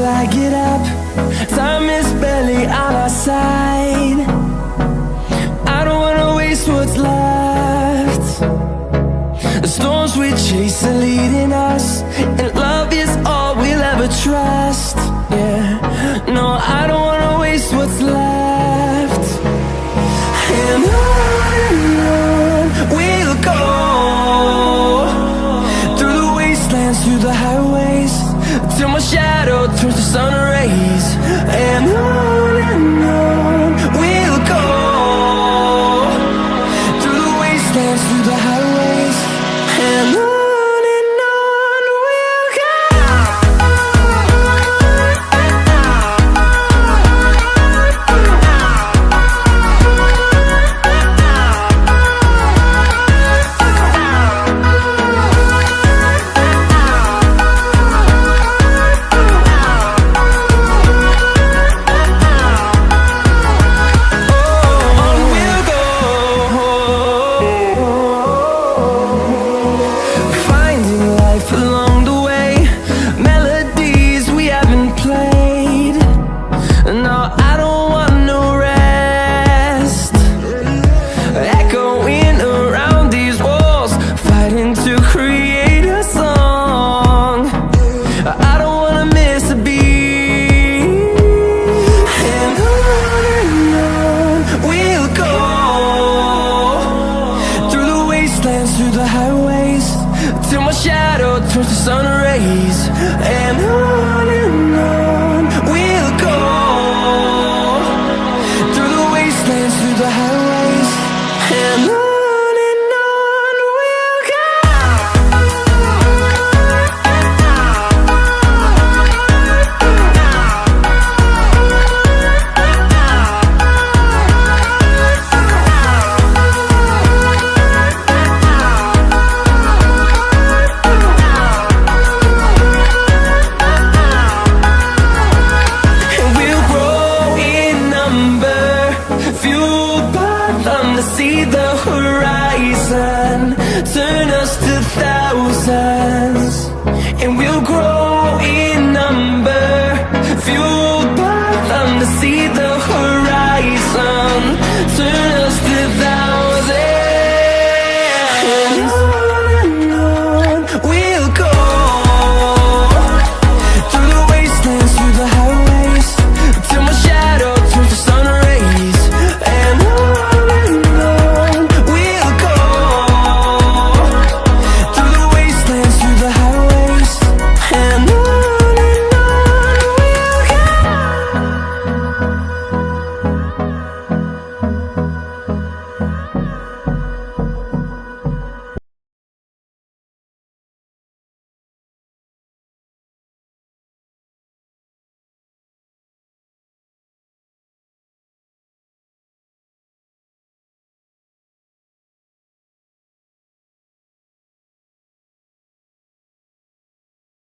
till I get up. Time is barely on our side. I don't wanna waste what's left. The storms we chase are leading us, and love is all we'll ever trust. Yeah, no, I don't wanna waste what's left. And on we'll go, through the wastelands, through the highways, till my shadow turns to sun rays. And on we'll go, through the wastelands, through the highways, and on we'll go. Through the highways, till my shadow turns to sun rays. And on we'll go, through the wastelands, through the highways, and on we'll go. See the horizon turn us to thousands, and we'll grow in number, fueled by them to see the